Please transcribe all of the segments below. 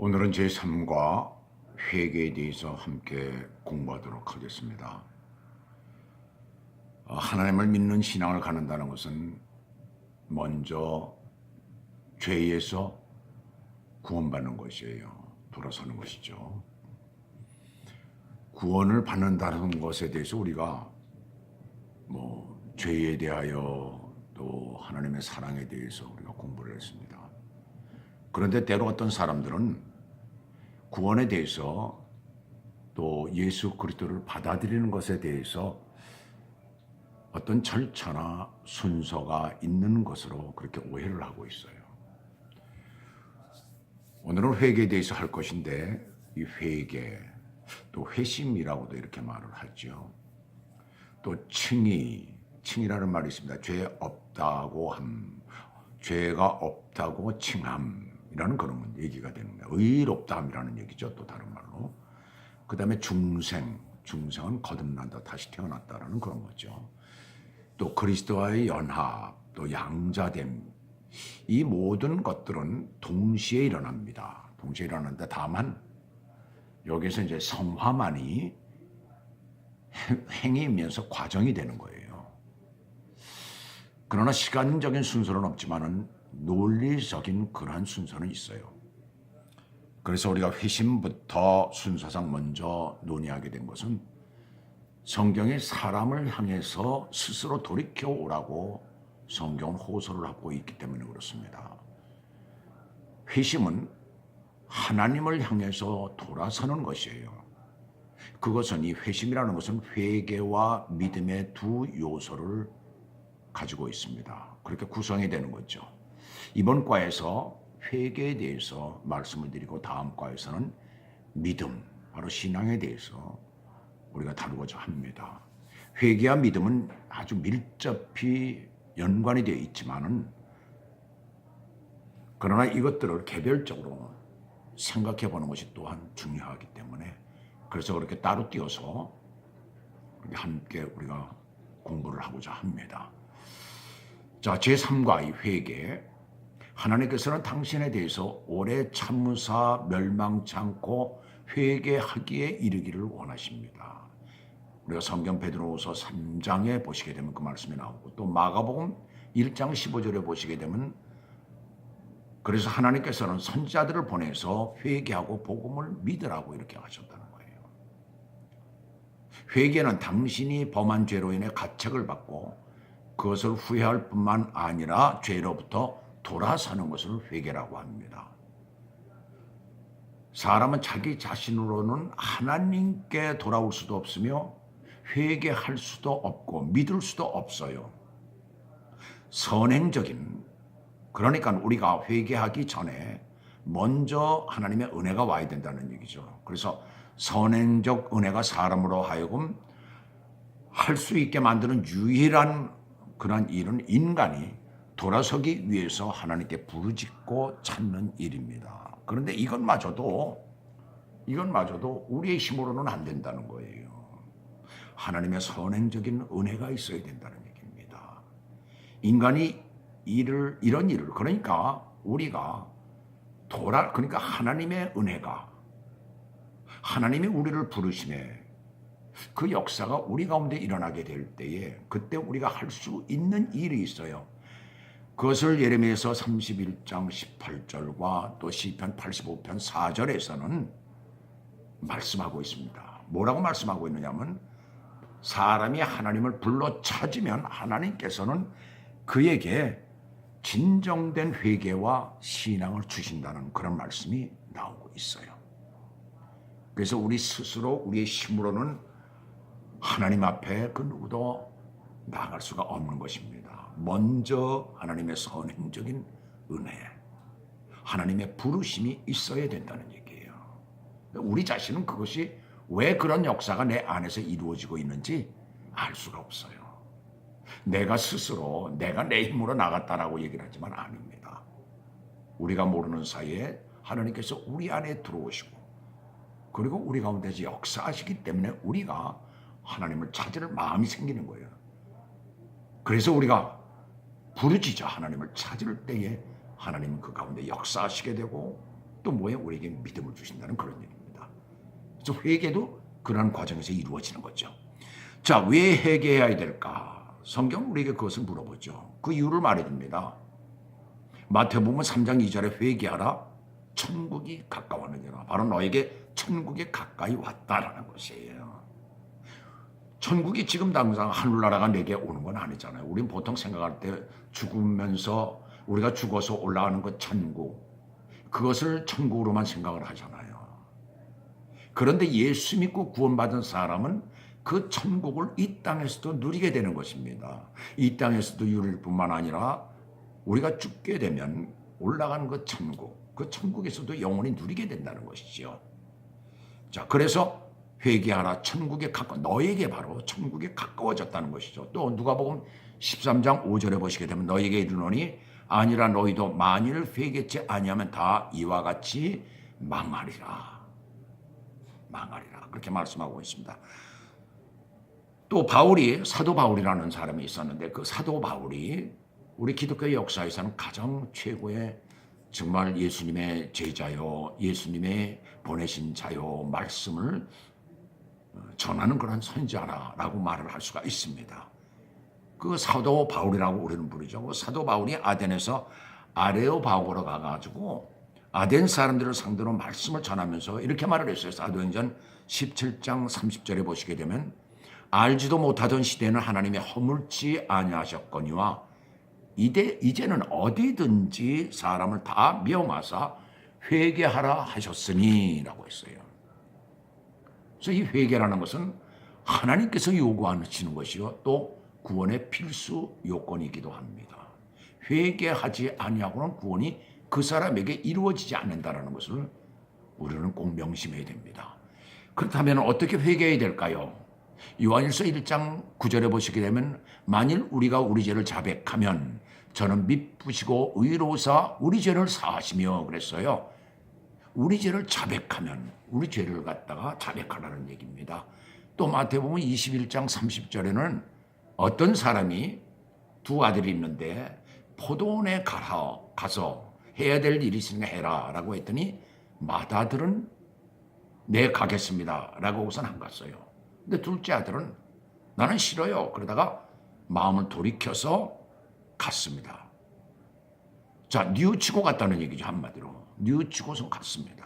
오늘은 제3과 회개에 대해서 함께 공부하도록 하겠습니다. 하나님을 믿는 신앙을 갖는다는 것은 먼저 죄에서 구원받는 것이에요. 돌아서는 것이죠. 구원을 받는다는 것에 대해서 우리가 죄에 대하여 또 하나님의 사랑에 대해서 우리가 공부를 했습니다. 그런데 때로 어떤 사람들은 구원에 대해서 또 예수 그리스도를 받아들이는 것에 대해서 어떤 절차나 순서가 있는 것으로 그렇게 오해를 하고 있어요. 오늘은 회개에 대해서 할 것인데 이 회개, 또 회심이라고도 이렇게 말을 하죠. 또 칭의라는 말이 있습니다. 죄 없다고 함, 죄가 없다고 칭함이라는 그런 얘기가 되는 거예요. 의롭다함이라는 얘기죠. 또 다른 말로. 그 다음에 중생은 거듭난다, 다시 태어났다라는 그런 거죠. 또 그리스도와의 연합, 또 양자됨, 이 모든 것들은 동시에 일어납니다. 동시에 일어나는데 다만 여기서 이제 성화만이 행위이면서 과정이 되는 거예요. 그러나 시간적인 순서는 없지만은 논리적인 그러한 순서는 있어요. 그래서 우리가 회심부터 순서상 먼저 논의하게 된 것은 성경이 사람을 향해서 스스로 돌이켜 오라고 성경은 호소를 하고 있기 때문에 그렇습니다. 회심은 하나님을 향해서 돌아서는 것이에요. 그것은 이 회심이라는 것은 회개와 믿음의 두 요소를 가지고 있습니다. 그렇게 구성이 되는 거죠. 이번 과에서 회개에 대해서 말씀을 드리고 다음 과에서는 믿음, 바로 신앙에 대해서 우리가 다루고자 합니다. 회개와 믿음은 아주 밀접히 연관이 되어 있지만은 그러나 이것들을 개별적으로 생각해 보는 것이 또한 중요하기 때문에 그래서 그렇게 따로 띄어서 함께 우리가 공부를 하고자 합니다. 자, 제3과 이 회개. 하나님께서는 당신에 대해서 오래 참으사 멸망치 않고 회개하기에 이르기를 원하십니다. 우리가 성경 베드로후서 3장에 보시게 되면 그 말씀이 나오고 또 마가복음 1장 15절에 보시게 되면 그래서 하나님께서는 선지자들을 보내서 회개하고 복음을 믿으라고 이렇게 하셨다는 거예요. 회개는 당신이 범한 죄로 인해 가책을 받고 그것을 후회할 뿐만 아니라 죄로부터 돌아서는 것을 회개라고 합니다. 사람은 자기 자신으로는 하나님께 돌아올 수도 없으며 회개할 수도 없고 믿을 수도 없어요. 선행적인, 그러니까 우리가 회개하기 전에 먼저 하나님의 은혜가 와야 된다는 얘기죠. 그래서 선행적 은혜가 사람으로 하여금 할 수 있게 만드는 유일한 그런 일은 인간이 돌아서기 위해서 하나님께 부르짖고 찾는 일입니다. 그런데 이것마저도 우리의 힘으로는 안 된다는 거예요. 하나님의 선행적인 은혜가 있어야 된다는 얘기입니다. 인간이 이런 일을 그러니까 우리가 그러니까 하나님의 은혜가 하나님이 우리를 부르심에 그 역사가 우리 가운데 일어나게 될 때에 그때 우리가 할 수 있는 일이 있어요. 그것을 예레미야서 31장 18절과 또 시편 85편 4절에서는 말씀하고 있습니다. 뭐라고 말씀하고 있느냐면 사람이 하나님을 불러 찾으면 하나님께서는 그에게 진정된 회개와 신앙을 주신다는 그런 말씀이 나오고 있어요. 그래서 우리 스스로 우리의 힘으로는 하나님 앞에 그 누구도 나아갈 수가 없는 것입니다. 먼저 하나님의 선행적인 은혜, 하나님의 부르심이 있어야 된다는 얘기예요. 우리 자신은 그것이 왜 그런 역사가 내 안에서 이루어지고 있는지 알 수가 없어요. 내가 스스로 내가 내 힘으로 나갔다라고 얘기를 하지만 아닙니다. 우리가 모르는 사이에 하나님께서 우리 안에 들어오시고 그리고 우리 가운데서 역사하시기 때문에 우리가 하나님을 찾을 마음이 생기는 거예요. 그래서 우리가 부르짖어 하나님을 찾을 때에 하나님은 그 가운데 역사하시게 되고 또 뭐예요? 우리에게 믿음을 주신다는 그런 얘기입니다. 그래서 회개도 그런 과정에서 이루어지는 거죠. 자, 왜 회개해야 될까? 성경은 우리에게 그것을 물어보죠. 그 이유를 말해줍니다. 마태복음 3장 2절에 회개하라 천국이 가까웠느니라. 바로 너에게 천국이 가까이 왔다라는 것이에요. 천국이 지금 당장 하늘나라가 내게 오는 건 아니잖아요. 우린 보통 생각할 때 죽으면서 우리가 죽어서 올라가는 것 천국, 그것을 천국으로만 생각을 하잖아요. 그런데 예수 믿고 구원받은 사람은 그 천국을 이 땅에서도 누리게 되는 것입니다. 이 땅에서도 누릴 뿐만 아니라 우리가 죽게 되면 올라가는 그 천국, 그 천국에서도 영원히 누리게 된다는 것이죠. 자, 그래서 회개하라 천국에 너에게 바로 천국에 가까워졌다는 것이죠. 또 누가복음 13장 5절에 보시게 되면 너에게 이르노니 아니라 너희도 만일 회개치 아니하면 다 이와 같이 망하리라. 망하리라. 그렇게 말씀하고 있습니다. 또 바울이, 사도 바울이라는 사람이 있었는데 그 사도 바울이 우리 기독교 역사에서는 가장 최고의 정말 예수님의 제자요, 예수님의 보내신 자요, 말씀을 전하는 그런 선지자라고 말을 할 수가 있습니다. 그 사도 바울이라고 우리는 부르죠. 그 사도 바울이 아덴에서 아레오바고로 가가지고 아덴 사람들을 상대로 말씀을 전하면서 이렇게 말을 했어요. 사도행전 17장 30절에 보시게 되면 알지도 못하던 시대는 하나님의 허물지 아니하셨거니와 이제는 어디든지 사람을 다 미움하사 회개하라 하셨으니 라고 했어요. 그래서 이 회개라는 것은 하나님께서 요구하시는 것이요 또 구원의 필수 요건이기도 합니다. 회개하지 아니하고는 구원이 그 사람에게 이루어지지 않는다는 것을 우리는 꼭 명심해야 됩니다. 그렇다면 어떻게 회개해야 될까요? 요한일서 1장 9절에 보시게 되면 만일 우리가 우리 죄를 자백하면 저는 미쁘시고 의로우사 우리 죄를 사하시며 그랬어요. 우리 죄를 자백하면 우리 죄를 갖다가 자백하라는 얘기입니다. 또 마태복음 21장 30절에는 어떤 사람이 두 아들이 있는데 포도원에 가서 해야 될 일이 있으니까 해라 라고 했더니 맏아들은 네 가겠습니다 라고 우선 안 갔어요. 근데 둘째 아들은 나는 싫어요. 그러다가 마음을 돌이켜서 갔습니다. 자, 뉘우치고 갔다는 얘기죠. 한마디로 뉘우치고서 갔습니다.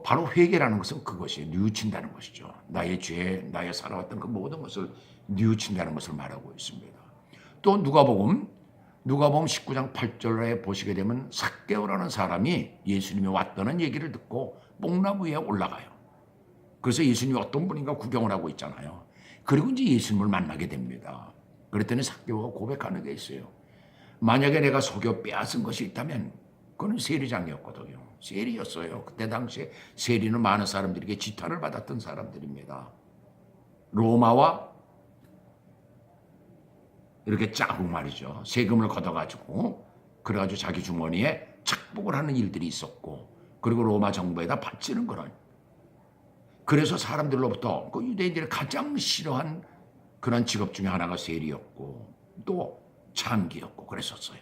바로 회개라는 것은 그것이에요. 뉘우친다는 것이죠. 나의 죄, 나의 살아왔던 그 모든 것을 뉘우친다는 것을 말하고 있습니다. 또 누가복음 19장 8절에 보시게 되면 삭개오라는 사람이 예수님이 왔다는 얘기를 듣고 뽕나무 위에 올라가요. 그래서 예수님이 어떤 분인가 구경을 하고 있잖아요. 그리고 이제 예수님을 만나게 됩니다. 그랬더니 삭개오가 고백하는 게 있어요. 만약에 내가 속여 빼앗은 것이 있다면 그건 세리장이었거든요. 세리였어요. 그때 당시에 세리는 많은 사람들에게 지탄을 받았던 사람들입니다. 로마와 이렇게 짜고 말이죠. 세금을 걷어가지고 그래가지고 자기 주머니에 착복을 하는 일들이 있었고 그리고 로마 정부에다 바치는 그런. 그래서 사람들로부터 그 유대인들이 가장 싫어한 그런 직업 중에 하나가 세리였고 또 창기였고 그랬었어요.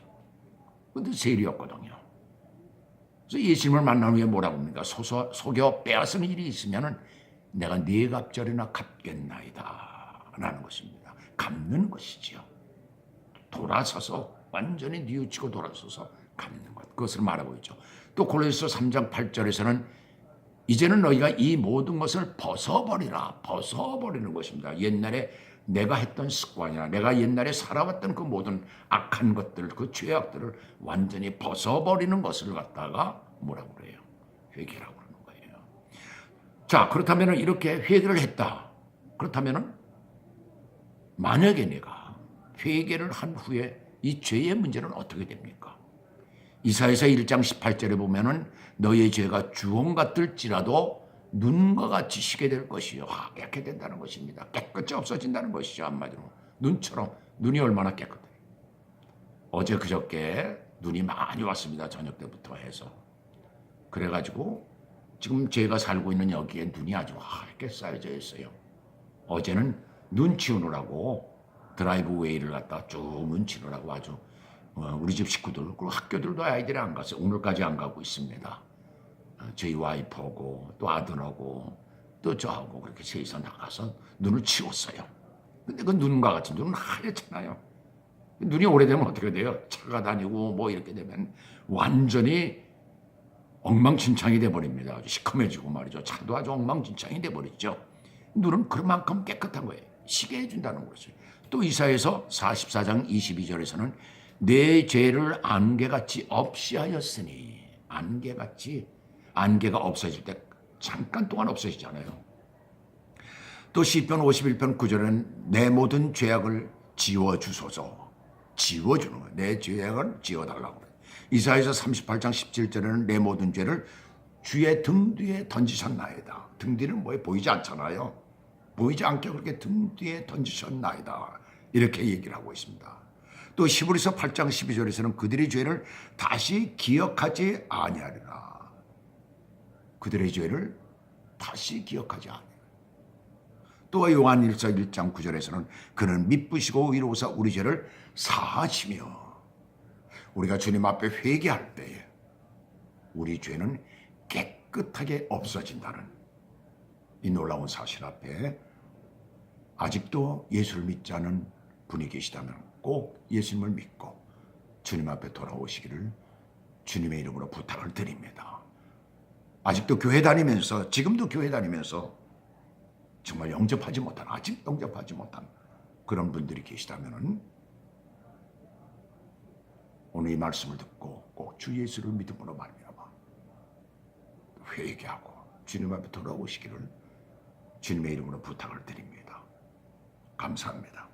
근데 세리였거든요. 그래서 예수님을 만난 후에 뭐라고 합니까? 속여 빼앗은 일이 있으면 내가 네 갑절이나 갚겠나이다 라는 것입니다. 갚는 것이지요. 돌아서서 완전히 뉘우치고 돌아서서 갚는 것. 그것을 말하고 있죠. 또 골로새서 3장 8절에서는 이제는 너희가 이 모든 것을 벗어버리라. 벗어버리는 것입니다. 옛날에 내가 했던 습관이나 내가 옛날에 살아왔던 그 모든 악한 것들, 그 죄악들을 완전히 벗어버리는 것을 갖다가 뭐라고 그래요? 회개라고 그러는 거예요. 자, 그렇다면 이렇게 회개를 했다. 그렇다면 만약에 내가 회개를 한 후에 이 죄의 문제는 어떻게 됩니까? 이사야서 1장 18절에 보면은 너의 죄가 주홍 같을지라도 눈과 같이 시게 될 것이요. 하얗게 된다는 것입니다. 깨끗이 없어진다는 것이죠. 한마디로. 눈처럼. 눈이 얼마나 깨끗해요. 어제 그저께 눈이 많이 왔습니다. 저녁 때부터 해서. 그래가지고 지금 제가 살고 있는 여기에 눈이 아주 하얗게 쌓여져 있어요. 어제는 눈 치우느라고 드라이브 웨이를 갖다 쭉 눈 치우느라고 아주 우리 집 식구들, 그리고 학교들도 아이들이 안 갔어요. 오늘까지 안 가고 있습니다. 저희 와이프하고 또 아들하고 또 저하고 그렇게 셋이서 나가서 눈을 치웠어요. 근데 그 눈과 같은 눈은 하얗잖아요. 눈이 오래되면 어떻게 돼요? 차가 다니고 뭐 이렇게 되면 완전히 엉망진창이 돼버립니다. 아주 시커매지고 말이죠. 차도 아주 엉망진창이 돼버리죠. 눈은 그만큼 깨끗한 거예요. 시게 해준다는 거죠. 또 이사에서 44장 22절에서는 내 죄를 안개같이 없이 하였으니, 안개가 없어질 때 잠깐 동안 없어지잖아요. 또 시편 51편 9절에는 내 모든 죄악을 지워주소서. 지워주는 거예요. 내 죄악을 지워달라고 그래요. 이사야서 38장 17절에는 내 모든 죄를 주의 등 뒤에 던지셨나이다. 등 뒤는 뭐에 보이지 않잖아요. 보이지 않게 그렇게 등 뒤에 던지셨나이다. 이렇게 얘기를 하고 있습니다. 또 히브리서 8장 12절에서는 그들의 죄를 다시 기억하지 아니하리라. 그들의 죄를 다시 기억하지 아니하리라. 또 요한일서 1장 9절에서는 그는 미쁘시고 위로우사 우리 죄를 사하시며, 우리가 주님 앞에 회개할 때에 우리 죄는 깨끗하게 없어진다는 이 놀라운 사실 앞에 아직도 예수를 믿지 않은 분이 계시다면 꼭 예수님을 믿고 주님 앞에 돌아오시기를 주님의 이름으로 부탁을 드립니다. 아직도 교회 다니면서, 지금도 교회 다니면서 정말 아직 영접하지 못한 그런 분들이 계시다면 오늘 이 말씀을 듣고 꼭 주 예수를 믿음으로 말미암아 회개하고 주님 앞에 돌아오시기를 주님의 이름으로 부탁을 드립니다. 감사합니다.